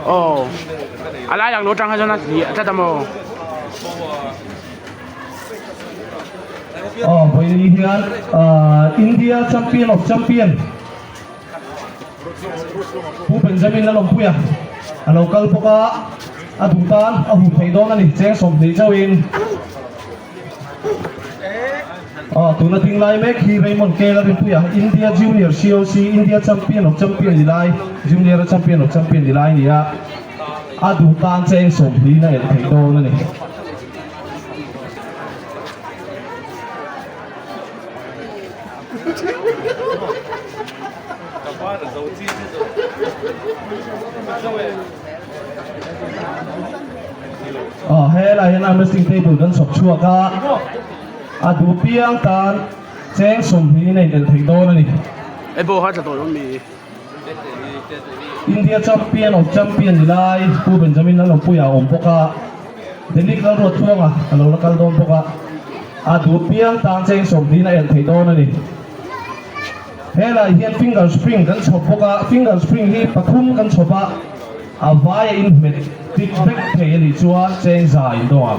哦，阿拉อยากรู้จังเขาจะนั่งจะทำโมไปนี้กันอินเดียแชมเปี้ยนof แชมเปี้ยนผู้เป็นจามินและลมพุยเราเกิดพวกดุตานหุ่นไทยดอนนี่แจ้งสมดีเจ้าอินตัวนั้นทิ้งไล่แม็กฮีเรย์มอนเกลาเป็นพุยอินเดียจูเนียร์ COC อินเดียแชมเปี้ยนof แชมเปี้ยนดีไลจูเนียร์แชมเปี้ยนof แชมเปี้ยนดีไลนี่ดุตานแจ้งสมดีนั่นไทยดอนนี่เฮ้ยอะไรนะมันสิ่งที่บุกันสบชัวก็ดูเพียงการแจ้งสมดีในเดือนที่โดนนี่ไอ้โบเขาจะโดนมีอินเดียแชมเปี้ยนof แชมเปี้ยนดีไลผู้เป็นจามินนั่นเราพูดอย่างอมพวกเดลิกเรารถทั่วเราละกันโดนพวกดูเพียงการแจ้งสมดีในเดือนที่โดนนี่เฮ้ยอะไรเฮียนฟิงเกอร์สปริงกันชอบพวกฟิงเกอร์สปริงที่ปฐุมกันชอบวายอินเมดติดเบกเทลิชัวเจนซายดวง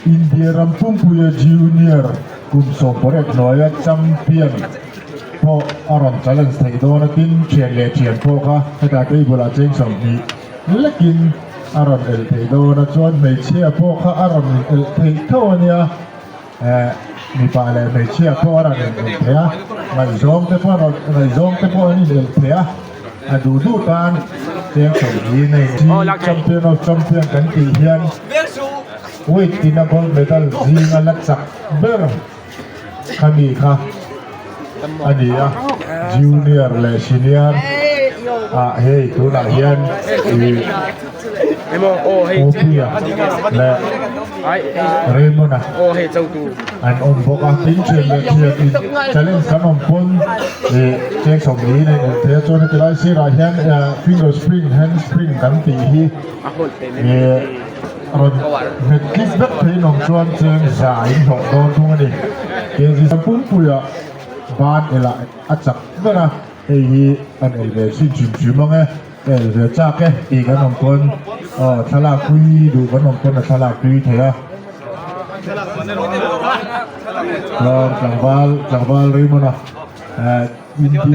อินเดียรัมพุ่งพุยจูเนียร์กุมสอบเร็จน้อยแชมเปี้ยนพออารอนจัลเลนส์ไทยโดนกินเชียงเลเชียนพวกให้ตาเกย์บุลาเจงสมนี้เล็กินอารอนเอลไทยโดนจวนไม่เชื่อพวกอารอนเอลไทยเท่านี้มีปาเลไม่เชื่อพวกอารอนเอลไทยไม่ยอมแต่พวกไม่ยอมแต่พวกนี้เอลไทยดูการเจงสมนี้ในที่แชมเปี้ยนof แชมเปี้ยนกันตีเฮียนวิทย์นักบอลเมดัลซีงันลักษณ์เบอร์ขมีค่ะอันนี้จูเนียร์และซีเนียร์เฮ้ยตัวนักเรียนไอ้โมโอ้เฮ้ยโอเปียและเรมอนโอ้เฮ้ยเจ้าตูอันอมพวกทิ้งเชียร์เลยเชียร์ที่จะเล่นขนมปนเจ๊สมนี้ในเทจนที่ไรสิราเฮียนฟิงเกอร์สปริงแฮนด์สปริงกันตีฮีรถเม็ดคิดแบบที่น้องชวนเชิงสายของโดนทุ่งนี่เกี่ยวกับปุ่นปุยบ้านเอล่าจับเมื่อนะไอ้อันเอลเวชินชิมมั้งเอลเวจ้าแกอีกน้องคนทลาคุยดูกันน้องคนทลาคุยเถอะจังหวะริมนะอินเ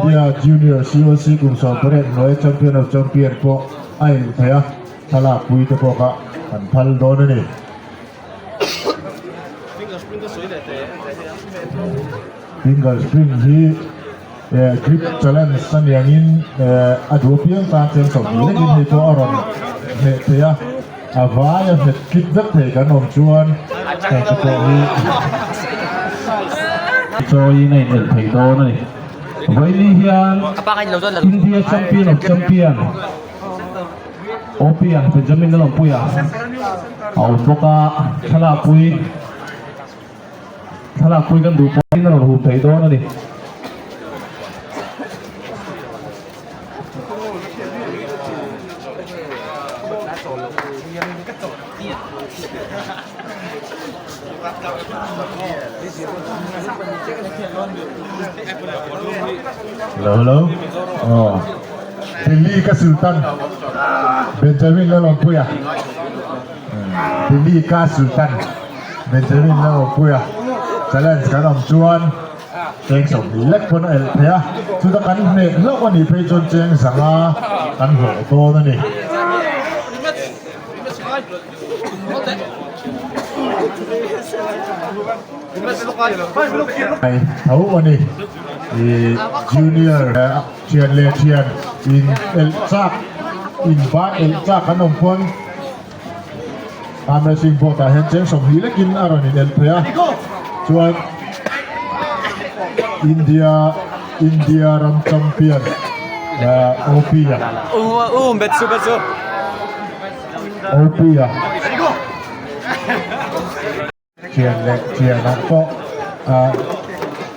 ดียจูเนียร์ COC กลุ่มสอบเร็จน้อยแชมเปี้ยนof แชมเปี้ยนพวกไอ้เถอะทลาคุยตัวพวกอันพัลโดนนี่ฟิงเกอร์สปริงที่คลิปจัลเลนสัญญาณินดูเพียงการเชิงสมนี้ในที่ตัวอารมณ์เทียวายเห็ดคลิปแบบเทกันนมชวนแต่ตัวนี้โจยในเดือนไทยโดนนี่ไว้นี่เฮียนอินเดียแชมเปี้ยนof แชมเปี้ยนโอเปียเป็นจามินนั่นหรอปุยเอาพวกทลาคุยกันดูพวกนี้นั่นหรอหุ่นไทยโดนนี่Halo, Delhi ka Sultan, Benjamin Lalompuya. Delhi ka Sultan, Benjamin Lalompuya. Challenge ka ng Chuan, Cheng Song Lek pun ya. Sudah kan ne, lo kan ni pejon Cheng Sanga kan ho to na ni. Tahu ni junior Cian Le Cian in El Chak in Ba El Chak kanong pon amazing bota hen Cheng Song Lek in aron in El Pea chuan India ram champion Opia betsu Opia Cian nak po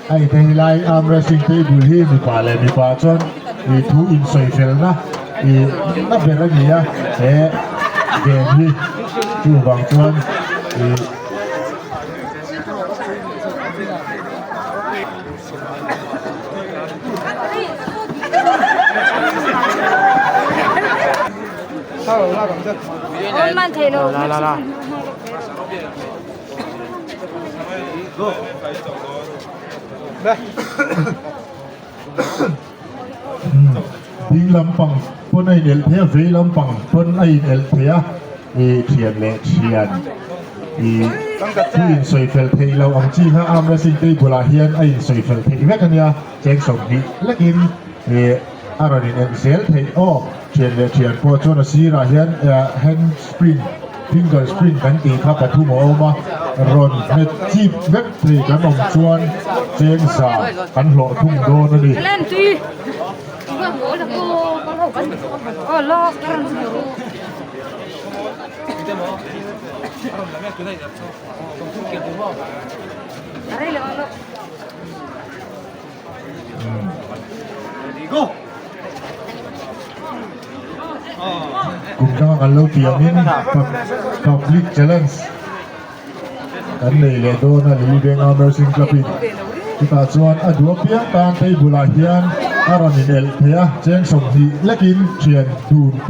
ไอ้ที่ไล่รามเรซิ่งที่บุรีมีป่าเลยมีป่าชน ทูอินไซเฟลนะนับเป็นอะไรเนี่ยเกมนี้จู่บางส่วน慢退了。来，ดิงลำปังปนไอเอลเทียเวลำปังปนไอเอลเทียเทียนเลเชียนที่อินไซเฟลเทเราอังจีฮะอามและสิ่งที่บุลาเฮียนไออินไซเฟลเทแม่กันเนี่ยแจ้งส่งนี้และกินอารมณ์เอ็นเซลเทโอเทียนเลเชียนพอจนสีราเฮียนแฮนด์สปริงฟิงเกอร์สปริงกันตีข้าปทุมออกมารอนเม็ดจีบเว็บเพลกันอมชวนเจงสากันหล่อทุ่งโดนนั่นเอง lên đi vừa bố là cô có lẩu bánh lo cái làm gì đây là lo กลุ่มจังหวะกันเราเตียงนี้กับลิกเจเลนส์กันเลยเลยโดนนะลีเบงอาเมอร์ซิงกลับอีกที่ตาชวนอดัวเปียตานเตบุลาเฮียนอารอนเอลเทียเจงสมทีและกินเชียนดูนโป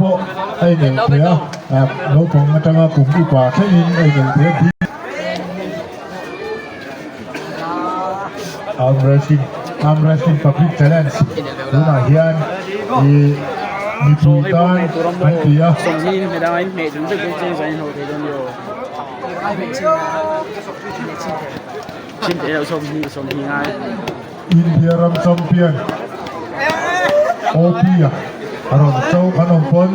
ไอเอลเทียเราของมาจังหวะกลุ่มอุปาใช้ยินไอเอลเทียที่อาร์มเรสซิงกับลิกเจเลนส์บุลาเฮียนมีปูตันอันเดีย ส่งนี่ไม่ได้เมย์ถึงจะไปเจ๊ใส่หัวเดี๋ยวโยชิมเดี๋ยวส่งที่ง่าย อินเดียรัมซัมเปียนโอปีอะอารมณ์เจ้าขนมปน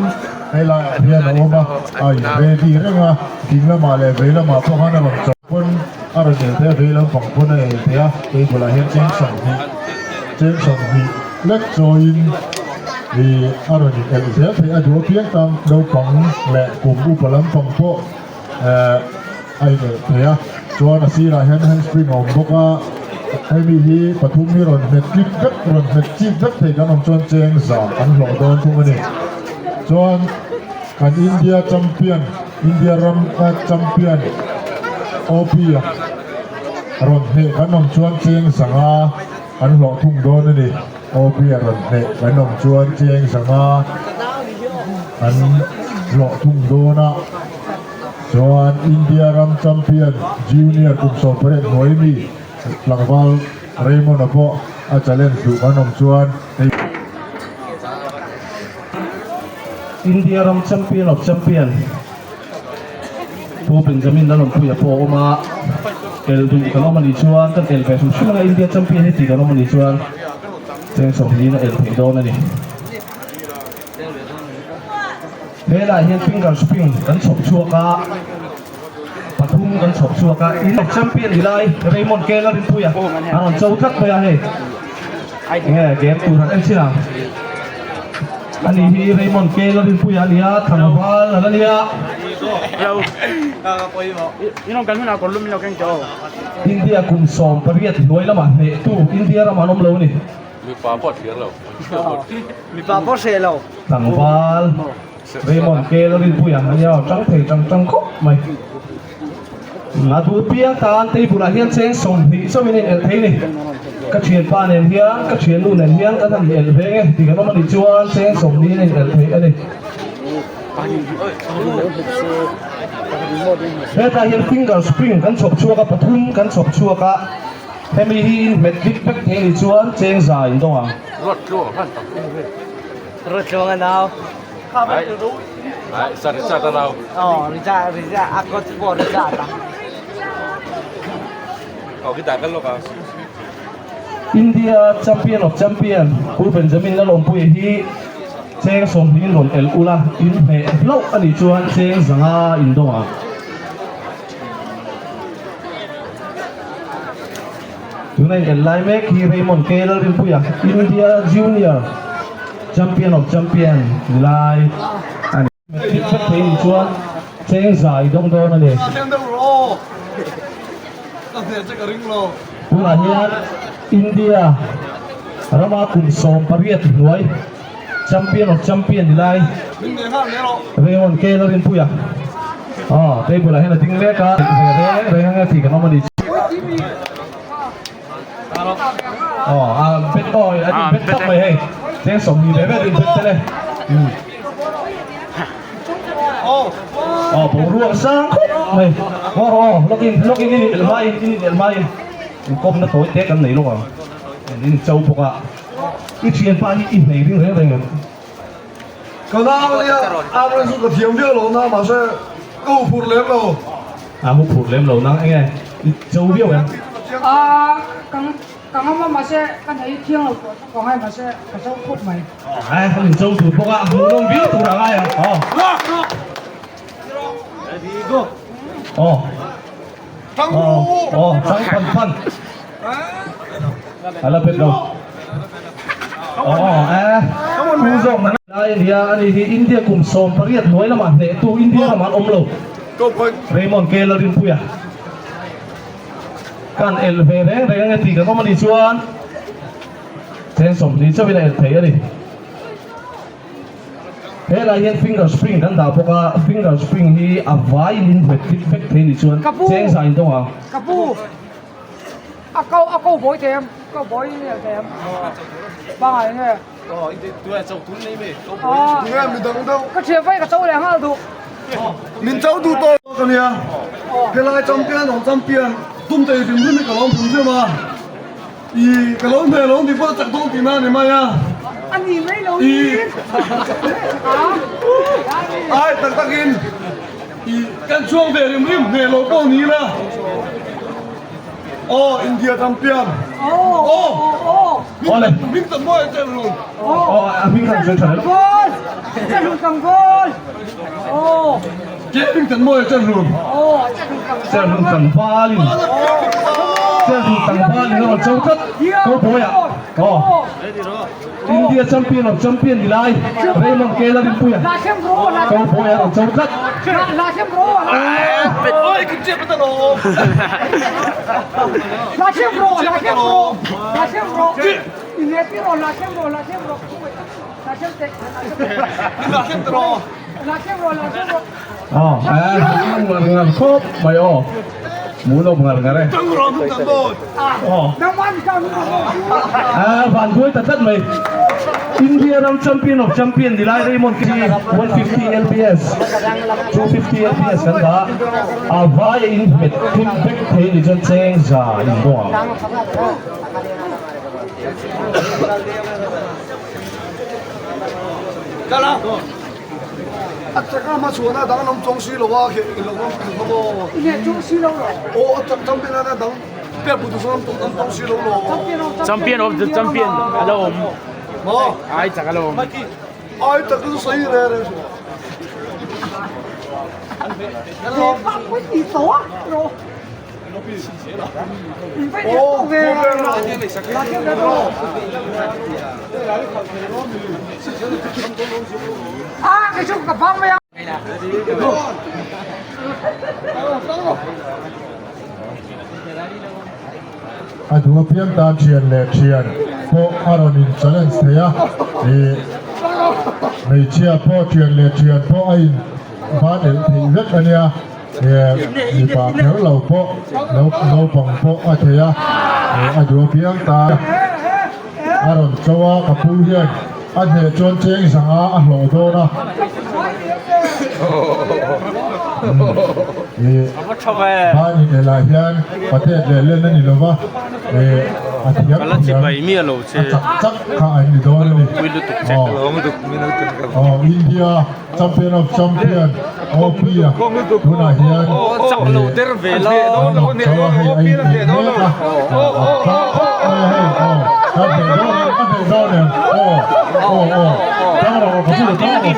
ไอ้ละเรียนโอมาไอ้เรดี้เรื่องอะกินละมาเลยเวลามาพวกเขาเนี่ยมันจะปนอารมณ์เดียวเวลาฝั่งปนไอ้เดียไอ้บุลาเห็นเจงสังฮีเล็กโจอินอารมณ์เอลเซียที่อดัวเพียงตามเราฝั่งและกลุ่มอุปลัมฝั่งพวกไอ้เดียจวนสีราเห็นสปริงอมบอกว่าให้มีที่ปฐุมมีรอนเม็ดจิ๊บเว็บรอนเม็ดจิ๊บเว็บเทกันอมจวนเจงสามอันหล่อโดนทุกวันนี้จวนกันอินเดียแชมเปี้ยนอินเดียรัมแชมเปี้ยนโอปีรอนเทกันอมจวนเจงสังอาอันหล่อทุ่งโดนนี่โอปีรอนเทกันอมจวนเจงสังอาอันหล่อทุ่งโดนะส่วนอินเดียรัมแชมเปี้ยนจูเนียร์กลุ่มสอบเรศหน่วยมีหลังวัลเรย์มอนด์พออาจจะเล่นดูกันนมชวนอินเดียรัมแชมเปี้ยนแชมเปี้ยนผู้เป็นจามินนั่นหลงผู้ใหญ่พอมาเอลดูกันแล้วมันดีชวนกันเอลไปสุ่มช่วยอินเดียแชมเปี้ยนให้ตีกันแล้วมันดีชวนเจงสองนี้นะเอลถึงโดนนั่นเองเวลาเห็นฟิงกันสปริงกันฉกชัวกะปฐุมกันฉกชัวกะอินแชมเปี้ยนดีไลเรย์มอนด์เกลลินผู้ใหญ่อารอนเจ้าทักไปอะเฮ้เนี่ยเกมตัวนั้นเองสินะอันนี้ที่เรย์มอนด์เกลลินผู้ใหญ่เนี่ยทางบ้านอะไรเนี่ยนี่น้องกันไม่น่าคนลุ้มเราแข่งโจอินเดียกลุ่มสองประเทศรวยแล้วมั้งเนี่ยตู้อินเดียเรามานมเลวนี่มีปลาปอดเสียเรามีปลาปอดเสียเราทางบ้านเรย์มอนด์เกลลินผู้ใหญ่เนี่ยจังเทจังคบไหมงาดูเปียตานตีบุลาเฮียนเซงส่งที่สมัยนี้เอลเทนี่ก็เชียนป้าเนี่ยเฮียก็เชียนนู่นเนี่ยเฮียก็ทำเอลเทงที่กันว่ามันดีจวนเซงส่งนี้เนี่ยเอลเทอันนี้เมื่อตาเฮียนฟิงกับสปริงกันฉกชัวกับปฐุมกันฉกชัวกับเฮมีฮีนเม็ดบิ๊กแบ็กเทงดีจวนเซงสายตรงอ่ะรถจั่วพันตับรถจั่วกันเอาข้าไปดูไอ้สัตว์เราอ๋อริจาอากาศบริจาคเขาคิดต่างกันหรอกอ่ะอินเดียแชมเปี้ยนแชมเปี้ยนผู้เป็นจามินนั่นลงผู้ที่เซงส่งที่หล่นเอลอุลาอินเฮโลอันนี้ชวนเซงสังอาอินโดอ่ะทุกในเอลไลเมกฮีเรย์มอนด์เกลลินผู้ใหญ่อินเดียจูเนียร์แชมเปี้ยนแชมเปี้ยนไลอันนี้ที่ชัดเจนชวนเซงสายตรงโดนนั่นเองผู้หลานอินเดีย เรามากลุ่มโซมปารีสหน่วยแชมเปี้ยนของแชมเปี้ยนดีไลเรมอนเกลลินปุยอ๋อเตยบุลาให้เราทิ้งเล็กกันเรื่องงานที่กันน้องมันดีอ๋อเป็นอ้อยอันนี้เป็นทับไปให้เสียงสมมีแบบนี้เป็นเลยอ๋อผมร่วงสังไม่อ๋อล็อกอินนี่เอลมาอินก้มน้าตัวเตะกันไหนลูกอ่ะนี่เจ้าพวกอ่ะอีเชียนป้าอีไหนเรื่องอะไรเงี้ยก็น่าเนี่ยอาเรื่องสุขเทียมเดียวเราหน้ามาใช่ก็พูดเล็บเราผมพูดเล่มเรานั่งไงเจ้าเบี้ยวกัน刚刚嘛些，刚才一听了，刚才嘛些，可是哭没？他们周主播啊，互动表都哪来呀？张坤，来了，别动。ผู้ส่งนั้นอินเดียอันนี้ที่อินเดียกลุ่มโซมปารีสหน่วยละมันเนี่ยตัวอินเดียละมันอมโลเรมอนเกลลินปุยการเอลเฟเรงเงี้ยตีกันก็มาดีชวนเซนสมดีช่วยได้เทียดิเฮ้ยเราเห็นฟิงเกอร์สปริงกันดาวพวกฟิงเกอร์สปริงที่อวายลินเวทติดเฟกเทนิชวนเซนสายตรงอ่ะกระปูอากูบอยเต็มก็บอยเนี่ยเต็มบ้าเนี่ย你看没等到，ก็เชียร์ไฟก็โตแล้วฮะดู 民走都多个呢，佢来江边同江边，东地全部你个老盘啫嘛，而個老咩老地方直當點啊？你咪啊？อันนี้ไม่รู้哎，得見，而跟窗邊你唔咩老幫你啦？哦，印度江邊，民怎麼係這路？ฟิงเกอร์เฉยๆ 这路上高這民怎麼係這路？这路更花哩，这路更花哩，我周吉高博呀，อินเดียแชมเปี้ยนของแชมเปี้ยนดีไลเรมอนเกลลินปุย拉线不高博呀ของ周吉拉线不哎，佢接不得咯。拉线不你别别拉线不拉线得你哪天得咯？拉线不งานครบไม่อ๋อมูลงานอะไร真個老都得咯。能玩你干什么ผ่านด้วยตัดตัดไหมอินเดียรำแชมเปี้ยนของแชมเปี้ยนดีไลเรมอนกี150 lbs 250 lbs กันละวายอินเวททิมเบกเทนิจนเซงซ่าอินโด干啦！這個嘛，厝那當咱裝修了哇，去了我什麼？你中西了這邊那當別不就是咱裝修了咯？แชมเปี้ยนของแชมเปี้ยนฮัลโหลไอ้จักรโล哎，這個是誰來的？你走啊你非得动呗拉线得动你就个帮没呀ดูเพียงตามเชียนและเชียนพวกอารมินเซเลนส์เทียไม่เชียพวกเชียนและเชียนพวกไอ้บ้านเอ็นทีเวกอันเนี้ยมีปากแถวเราพวกเราฝั่งพวกอาเทียดูเพียงตาอารมณ์สวะกับผู้เฮียนอันเหตุจนเจงสังอาอัลโหลโดนะบ้านนี้หลายเฮียนประเทศเล่นนั่นนี่หรอวะอาทิตย์กันละสิไปเมียเราเช่จักข้าอันนี้โดนเลยอินเดียแชมเปี้ยนออฟแชมเปี้ยนโอปีอ่ะดูน่าเฮียนจับเราเดอร์เวลาเขาให้ไอ้เนี่ยนะถ้าเป็นโดนถ้าเป็นโดนเนี่ยตั้งเราเขาพูดตั้งเรา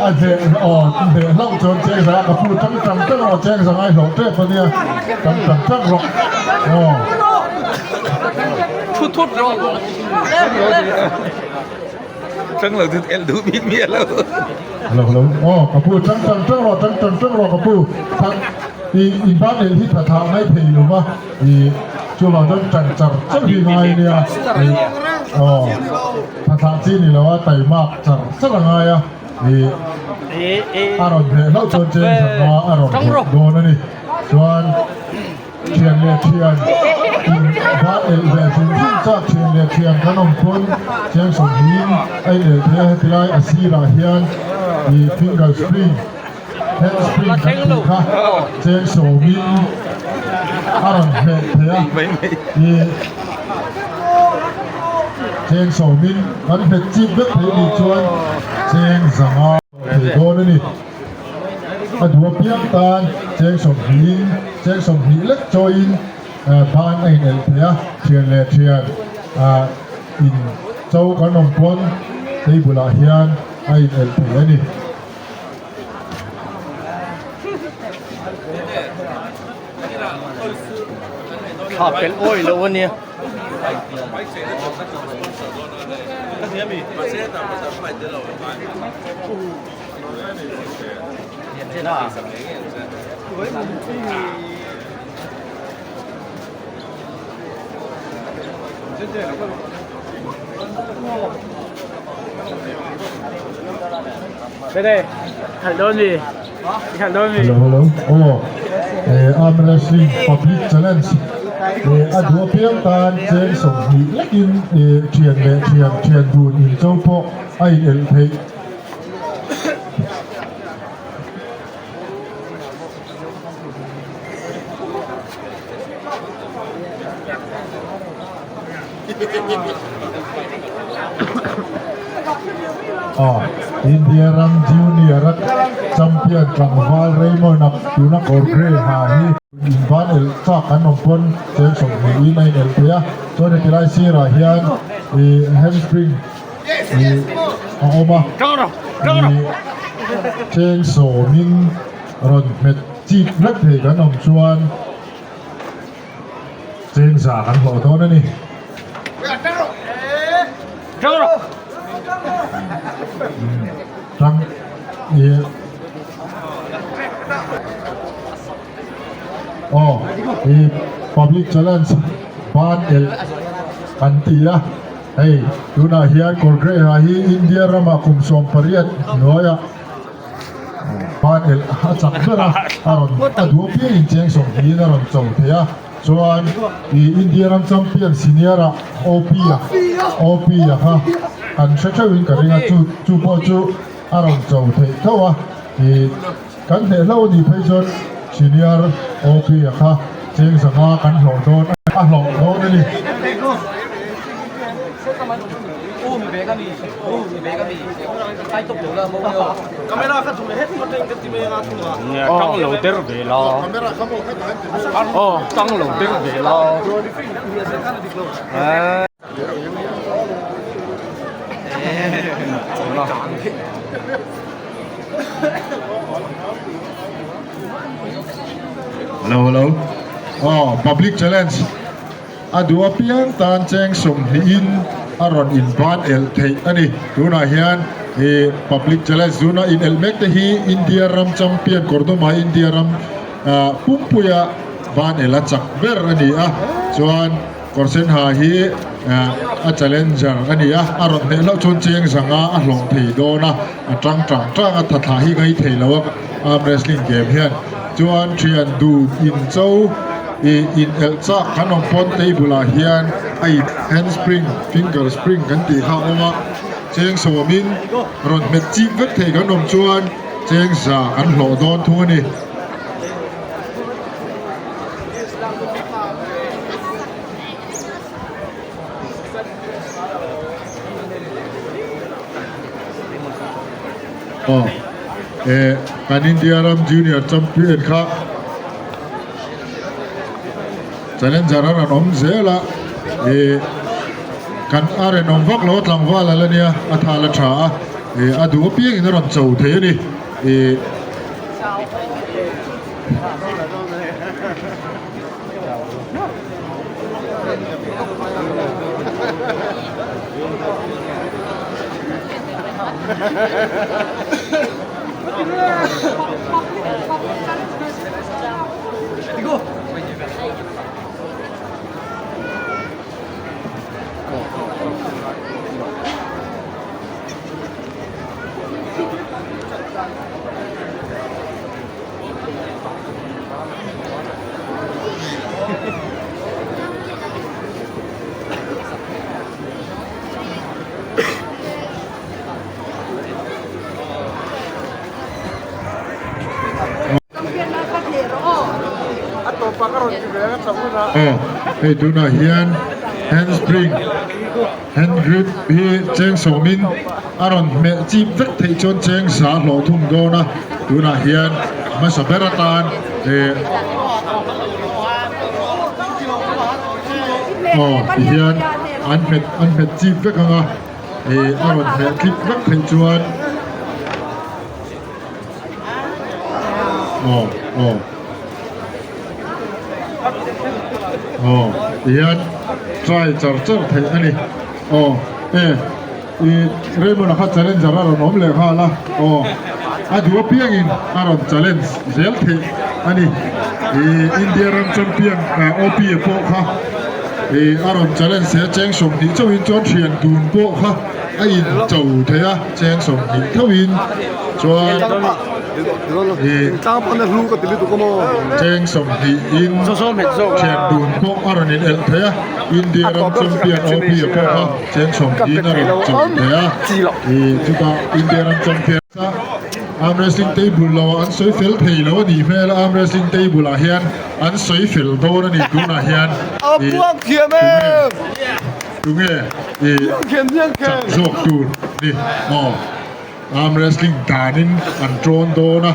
อาเจเดี๋ยวเราจนเจ๊สากับพูดตั้งเราเจ๊สายหลงเจ๊คนเนี้ยตั้งหลงทุดเราตั้งเราถึงเอลดูมีแล้วเรากับพูดตั้งเรากับพูด i ban el hi tha mai thei lo ma i chu ma don chan char char hi ngai nia tha chi ni lo wa tai mak char char ngai ya aron the lo chon chen sa ma aron do na ni chuan thian le thian in ba el ve sin cha thian le thian kanom phun chiang som hin ai le the tilai asira hian i finger spring handspring kan kha chen so min aron the thea i chen so min kan he chi bek the ni chuan chen zanga the do na ni adua piang tan chen som hi lek join ban ai el thea thian le thian in châu kanom pon tei bula hian ai el thea niขาเป็นโอ้ยแล้ววันนี้Dede, Haldoni. Haldoni. Hello. Arm wrestling public challenge. Adua piang tan chen som hi lekin thian le thian dun in châu po ai el thei India Ram Junior champion Trangwal Raymond nak tuna korgre ha hi ban el cha kanom pon chen som hi nai el thea so ne tilai sira hian hamstring oma chen so min ron met chip lek the kanom chuan chen sa kan ho to na ni Trăng public challenge ban el kantia hey tuna hian korgre ha hi India rama kum som pariat noya ban el achak bera aron adu pi in cheng som hi na ron chou thea chuan India ram champion senior OP ha an shachawin karinga chu po chu aron chou thei thawa kan he lo ni phaichon senior OP kha cheng sanga kan hlo don a hlo don ni Trong lầu tết về lo. Trong lầu tết về lo. Hello. Public challenge. Adua piang tan cheng som hin aron in ban el thei ani tuna hian public challenge zuna in el mek te hi India ram champion kordoma India ram pumpuya ban el achak ber ani chuan korsen ha hi a challenger ani aron ne lo chon cheng sanga a hlong thei dona atang a thatha hi ngai thei lo arm wrestling game hian chuan thian du in châu in el cha kanom pon table hian ai handspring finger spring kan ti kha oma cheng so min ron met chi vek thei kanom chuan cheng sa an hlo don thu ni kan India Ram Junior champion kha challenger an om zela kan are nom vak lo tlang wala la nia athala tha adu piang in ron chou the ni hey do na hian handspring hand grip hi cheng somin aron me chip vek thei chon cheng sa lo thum do na do na hian ma sa beratan hian an met chip vek anga aron me clip vek thei chuan hian try char thei ani Raymond ha challenge aron om le hala adu piangin aron challenge zel the ani India ram champion OP po kha aron challenge se cheng som ni chawin chon thian dun po kha ai chau thea cheng som ni thawin chuan tang pan lu ka tili tu ko mo cheng som ni in thian dun po aron in el thea India ram champion OP po kha cheng som ni aron chau thea chuta India ram champion arm wrestling table lo an soi fel thei lo ni fel arm wrestling table a hian an soi fel do na ni tu na hian puang khiam tu nge khiam zok tu ni arm wrestling danin an tron do na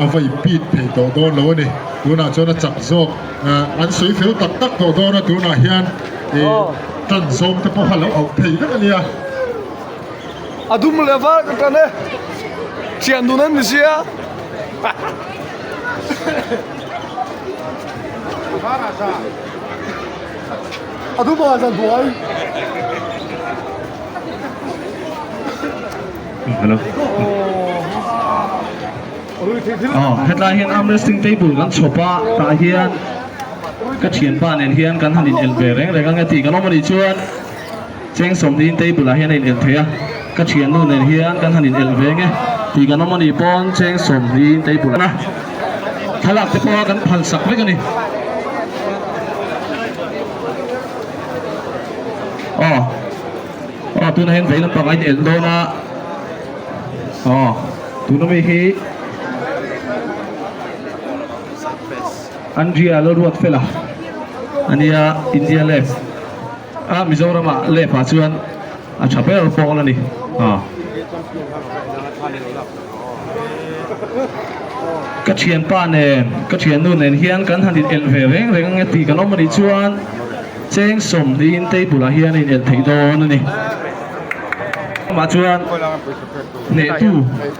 a vai pit phei do lo ni tu na chona chak zok an soi fel tak do na tu na hian tan som te po halo au thei na ania adum leva ka ne chian du nan sia adu ba san duai hello headline hian arm wrestling table kan chopa ta hian ka thian pa nen hian kan hanin elbe reng reng ti kan omani chuan cheng som din table a hian in el thea ka thian nu nen hian kan hanin elbe nge ti kan omani pon cheng som din table na thalak te po kan phal sak vek ani tu na hen vei lam pangai el do na tu na mi hi Andrea lo ruat fela ania India left Mizoram left a chuan a chapel pol ani ka thian pa nen ka thian nu nen hian kan hanin el ve reng reng nge ti kan omani chuan cheng som din table a hian in el thei don ani ma chuan ne tu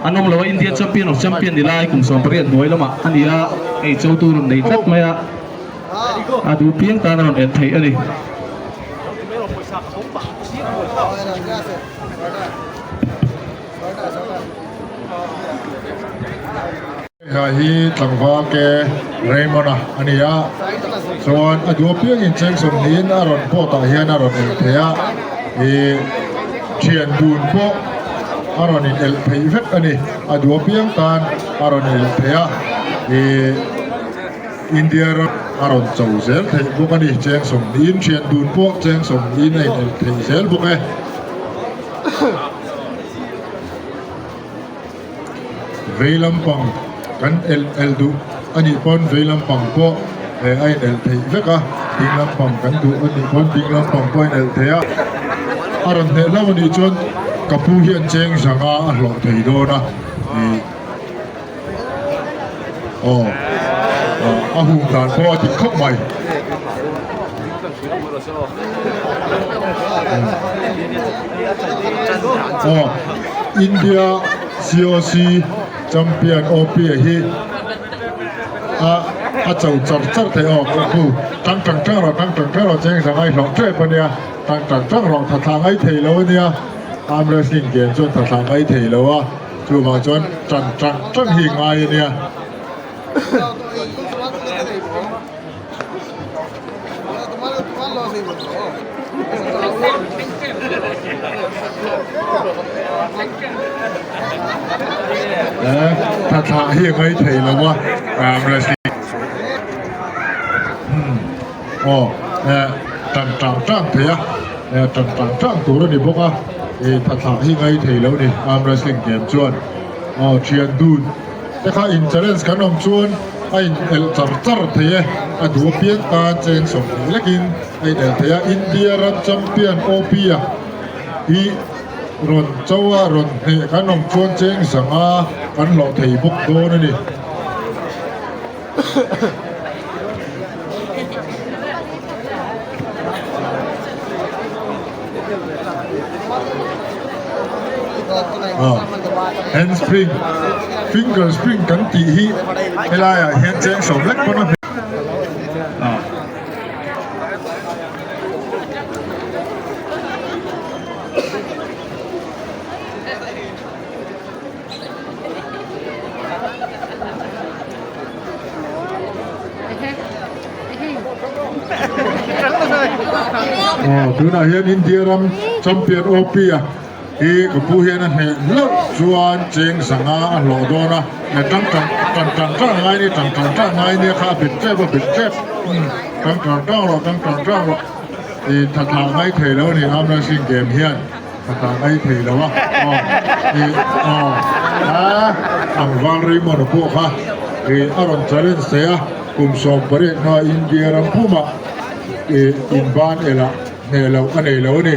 anom lo India champion of champion ni lai kum som pariat noi lama ania ei chau tu rum nei tak maya adu piang ta ron el thei ani hi tlangwa ke Raymond ania chuan adu piang in cheng som ni aron po ta hian aron el thea thian dun po aron in el thei vek ani adu piang tan aron el thea India aron chau zel thei buk ani cheng som ni thian dun po cheng som ni nei el thei zel buk veilam pang kan el du ani pon veilam pang po ai el thei veka dinglam pang kan du ani pon dinglam pang po el thea aron ne lawani chon kapu hian cheng sanga a hlo thei do na a hum dan po ti khop mai India COC champion OP hi a chau char the ku tang ro cheng sang ai hlong tre pania tang ro tha thang ai thei lo nia arm wrestling game chon tha thang ai thei lo a chu ma chon tang hi ngai nia thà hi ngai thei lo wa arm wrestling tang thea tang tu ni boka thà hi ngai thei lo ni arm wrestling game chuan thian dun te kha in challenge kan om chuan ai el char the a du pian ta chen som lekin ai el the India ram champion opia hi ron chawa ron he kanom chuan cheng sanga kan lo thei buk do na ni handspring finger spring kan ti hi helai a hand cheng som lek pon a tu na hian India ram champion opia hi ko pu hian a he lo chuan cheng sanga a lo do na na tang ngai ni tang ngai ni kha bit che tang lo i tha ngai thei lo ni am na sing game hian tha ngai thei lo wa ang wal ri mo pu kha i aron challenge se a kum som pare na India ram puma in ban ela ne lo ane lo ni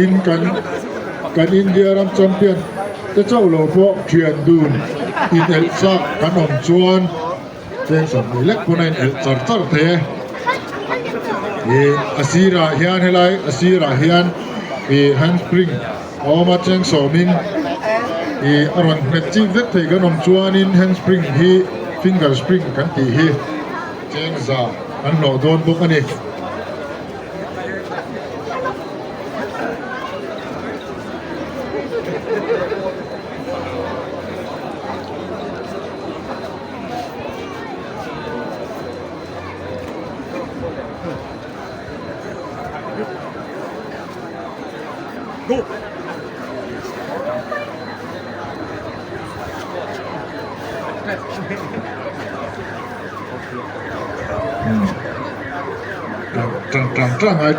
in kan India ram champion te chau lo po thian dun in el sak kanom chuan cheng som ni lek punain el char the asira hian helai asira hian handspring oma cheng somin aron mechi vek thei kanom chuan in handspring hi finger spring kan ti hi cheng za an lo don buk ani trăng ai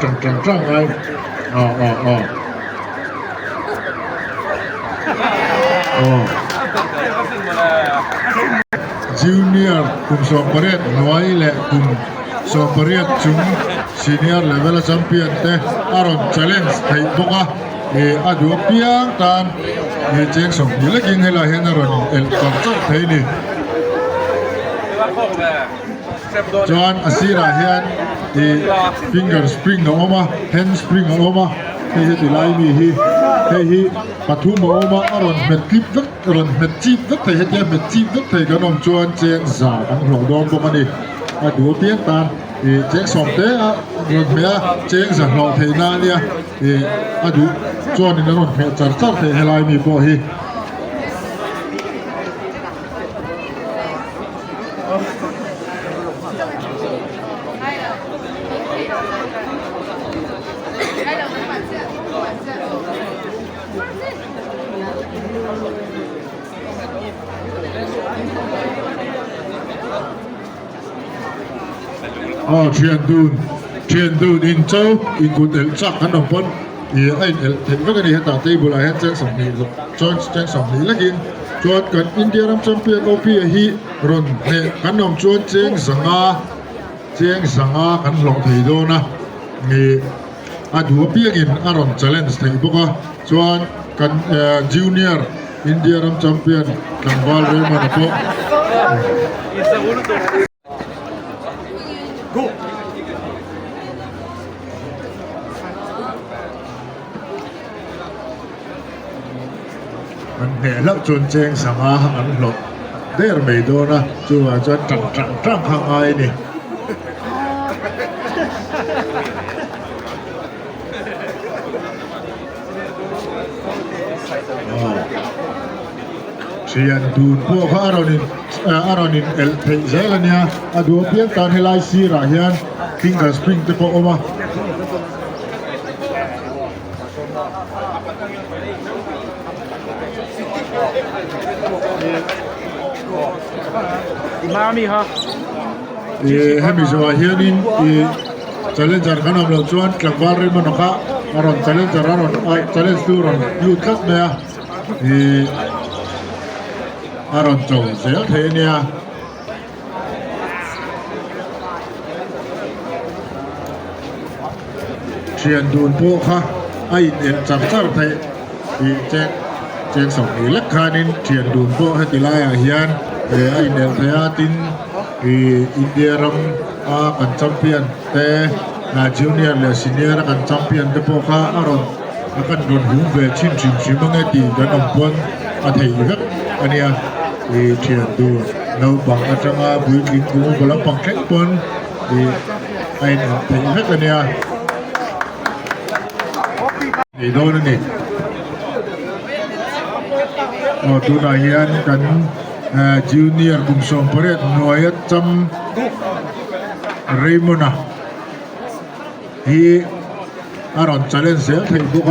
junior kum soparet noi le kum soparet chung senior level champion te aron challenge thei boka adu piang tan cheng som ni lekin hela hen aron el char thei ni John asira hian finger spring no oma hand spring no oma he lai mi hi pathum oma aron met clip vek aron met chip vek thei hetia met chip vek thei kanom chuan cheng za kan lo dom bo mani adu pian tan cheng som te a ron mea cheng za lo thei na nia adu chuan in aron me char thei helai mi bo hi thian dun in châu in kun el chak kan om pon ai el thek vek ani heta table a cheng som ni lo chon cheng som ni lakin chuan kan India ram champion opi hi ron he kan om chuan cheng sanga kan lo thei do na ni adu piangin aron challenge thei boka chuan kan junior India ram champion kan bal re man po nè lắc chôn cheng sanga an lo der mei do na chu wa chuan trăng hang ai ni sian dun po kha aronin el thei zelania adu pian tan helai sira hian finger spring te po oma Imami ha hemi zo hianin challenger kanam lo chuan tlangwal rin manaka aron challenger aron challenge tu ron yu khat mea อารอนโจเสียเทเนียเชียนดูนพวกค่ะไอเอ็นจับเจ้าไทยเจงส่งอีเล็กคานินเชียนดูนพวกให้ติลายอาเฮียนไอเนลเทียตินอินเดียรัมกันแชมเปี้ยนแต่จูเนียร์และซีเนียร์กันแชมเปี้ยนแต่พวกค่ะอารอนกันโดนหูเวชิมมังเอตีกันอมพลอาไทยอยู่ครับอันเนี้ยเชียนดูเราบังอาจารย์บุญกินกูกำลังปังแข็งปนไอเนลเทียครับอันเนี้ยโดนนี่ตัวนาเฮียนกันจูเนียร์กุมสมปรตหน่วยจำเรมนะฮีอารอนชาเลนเสียเทบุก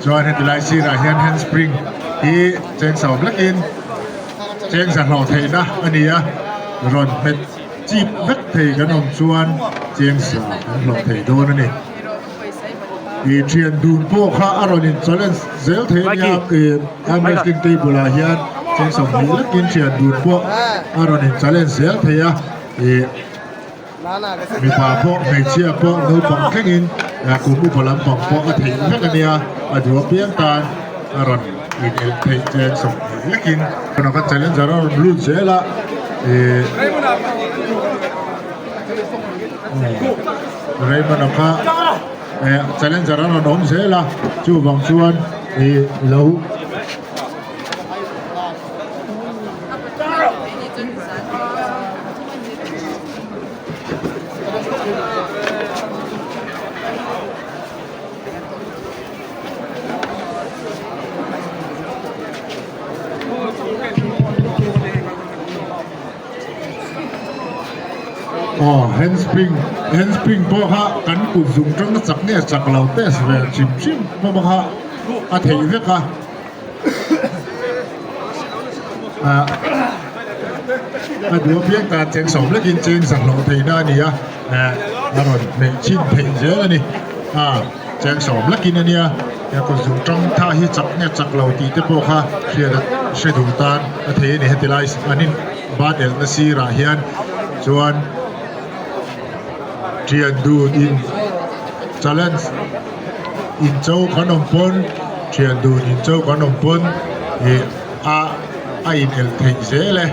จวนให้ติลายซีราเฮียนแฮนด์สปริงฮีเจงสอบลักอินเจงสันหล่อเทนะอันนี้รอนเป็นจีบนักเทกันอมชวนเจงสันหล่อเทโดนนั่นเองเชียนดูนพวกข้าอารอนินชาเลนเซลเทเนี่ยอเมริกันตีบุลาเฮียนเจงสองนี้แล้วกินเชียนดูนพวกอารอนินชาเลนเซลเทียมีป่าพวกในเชียพวกนู้นปังแข่งอินกลุ่มอุปลัมปังพวกเทนักเนี่ยอดีตเพียงตาอารอนอินเอลเทเจงสองนี้แล้วกินคนนั้นชาเลนจารอนลุ้นเสียละเรย์มันก็ชาเลนจารอนน้องเสียละจูบังชวนเรา แฮนด์สปริงพวกเขากันกุศลจังสักเนี่ยสักเหล่าเตสเวชิมพวกเขาอาเทียบค่ะดูเพียงการเจงสมและกินเจงสักเหล่าเทียน่านี่อร่อยในชิ้นเพียงเยอะนี่เจงสมและกินอันเนี้ยกุศลจังท่าที่จักเนี่ยสักเหล่าตีแต่พวกเขาเชื่อดูตานอาเทียนี่เฮติไลส์อันนี้บาดเอลนซีราเฮียนส่วนเชียนดูอินชาเลนจ์อินเจ้าขนมปนเชียนดูอินเจ้าขนมปนไอินเอลเทนเซเลย